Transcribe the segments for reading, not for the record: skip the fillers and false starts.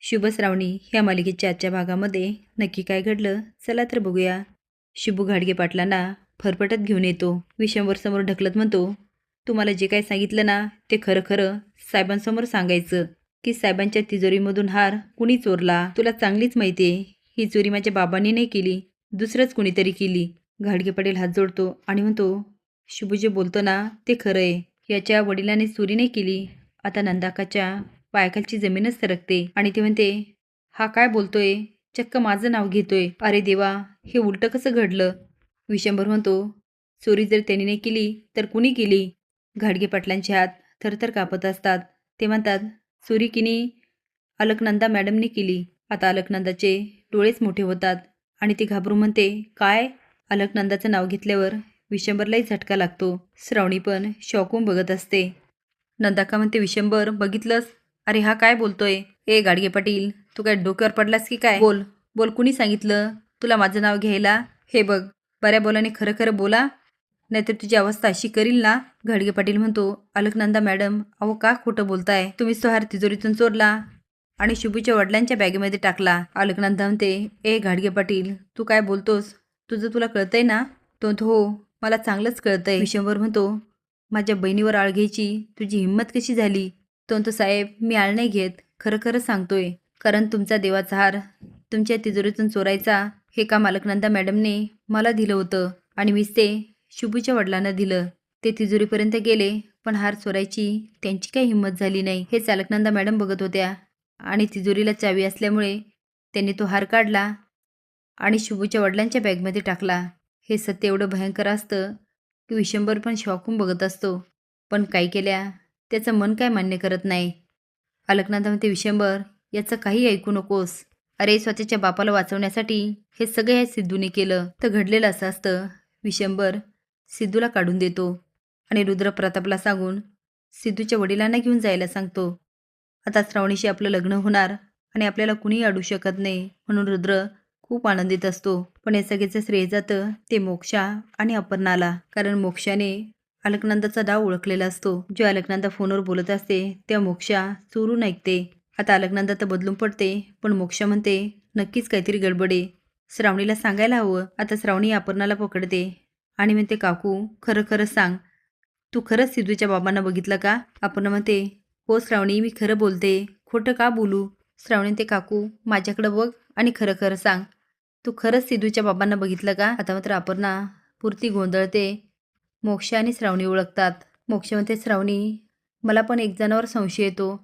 शुभ श्रावणी ह्या मालिकेच्या आजच्या भागामध्ये नक्की काय घडलं चला तर बघूया। शुभू घाडगे पाटलांना फरफटत घेऊन येतो। विशंभर समोर ढकलत म्हणतो, तुम्हाला जे काय सांगितलं ना ते खरं खरं साहेबांसमोर सांगायचं की साहेबांच्या तिजोरीमधून हार कुणी चोरला। तुला चांगलीच माहिती आहे ही चोरी माझ्या बाबांनी नाही केली, दुसरंच कुणीतरी केली। घाडगे पाटील हात जोडतो आणि म्हणतो, शुभू जे बोलतो ना ते खरं आहे, याच्या वडिलांनी चोरी नाही केली। आता नंदाकाच्या पायाखालची जमीनच सरकते आणि ते म्हणते, हा काय बोलतोय, चक्क माझं नाव घेतोय। अरे देवा, हे उलटं कसं घडलं। विशंभर म्हणतो, चोरी जर त्यांनी नाही केली तर कुणी केली। घाडगे पाटलांचे हात थरथर कापत असतात। ते म्हणतात, चोरी किनी अलकनंदा मॅडमने केली। आता अलकनंदाचे डोळेच मोठे होतात आणि ती घाबरून म्हणते, काय। अलकनंदाचं नाव घेतल्यावर विशंभरलाही झटका लागतो। श्रावणी पण शॉकून बघत असते। नंदाका म्हणते, विशंभर बघितलंस, अरे हा काय बोलतोय। ए गाडगे पाटील, तू काय डोक्यावर पडलास की काय। बोल बोल, कुणी सांगितलं तुला माझं नाव घ्यायला। हे बघ, बऱ्या बोलाने खरं खरं बोला, नाहीतर तुझी अवस्था अशी करील ना। घाडगे पाटील म्हणतो, अलकनंदा मॅडम, अहो का खोटं बोलताय। तुम्हीच तो हार तिजोरीतून चोरला आणि शुभूच्या वडिलांच्या बॅगेमध्ये टाकला। अलकनंदा म्हणते, ए घाडगे पाटील, तू काय बोलतोस, तुला कळतंय ना। तो हो, मला चांगलंच कळतंय। विशंभर म्हणतो, माझ्या बहिणीवर आळ घ्यायची तुझी हिंमत कशी झाली। तो साहेब, मी आळ नाही घेत, खरं खरं सांगतोय, कारण तुमचा देवाचा हार तुमच्या तिजोरीतून चोरायचा हे काम अलकनंदा मॅडमने मला दिलं होतं आणि मीच ते शुभूच्या वडिलांना दिलं। ते तिजोरीपर्यंत गेले पण हार चोरायची त्यांची काही हिंमत झाली नाही। हेच अलकनंदा मॅडम बघत होत्या आणि तिजोरीला चावी असल्यामुळे त्यांनी तो हार काढला आणि शुभूच्या वडिलांच्या बॅगमध्ये टाकला। हे सत्य एवढं भयंकर असतं की विशंभर पण शॉकून बघत असतो, पण काय केल्या त्याचं मन काय मान्य करत नाही। अलकनंदा म्हणते, विशंभर, याचं काही ऐकू नकोस। अरे स्वतःच्या बापाला वाचवण्यासाठी हे सगळं या सिद्धूने केलं तर घडलेलं असं असतं। विशंभर सिद्धूला काढून देतो आणि रुद्र प्रतापला सांगून सिद्धूच्या वडिलांना घेऊन जायला सांगतो। आता श्रावणीशी आपलं लग्न होणार आणि आपल्याला कुणीही अडू शकत नाही म्हणून रुद्र खूप आनंदित असतो। पण या सगळ्याचं श्रेय जातं ते मोक्षा आणि अपर्णाला, कारण मोक्षाने अलकनंदाचा डाव ओळखलेला असतो। जो अलकनंदा फोनवर बोलत असते तेव्हा मोक्षा चोरून ऐकते। आता अलकनंदा तर बदलून पडते, पण मोक्षा म्हणते, नक्कीच काहीतरी गडबड आहे, श्रावणीला सांगायला हवं। आता श्रावणी अपर्णाला पकडते आणि म्हणते, काकू खरं खरं सांग, तू खरंच सिद्धूच्या बाबांना बघितलं का। अपर्णा म्हणते, हो श्रावणी, मी खरं बोलते, खोटं का बोलू। श्रावणी म्हणते, काकू माझ्याकडं बघ आणि खरं खरं सांग, तू खरंच सिद्धूच्या बाबांना बघितलं का। आता मात्र अपर्णा पुरती गोंधळते। मोक्षा आणि श्रावणी ओळखतात। मोक्षा म्हणते, श्रावणी, मला पण एक जणावर संशय येतो।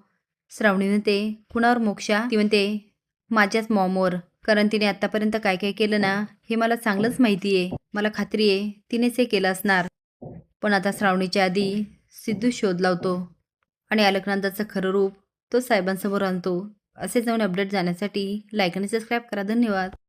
श्रावणी म्हणते, कुणावर मोक्षा। ती म्हणते, माझ्याच मॉमवर, कारण तिने आतापर्यंत काय काय केलं ना हे मला चांगलंच माहिती आहे। मला खात्री आहे तिनेच हे केलं असणार। पण आता श्रावणीच्या आधी सिद्धू शोध लावतो आणि अलकनंदाचं खरं रूप तो साहेबांसमोर आणतो। असे जाऊन अपडेट जाण्यासाठी लाईक आणि सबस्क्राईब करा। धन्यवाद।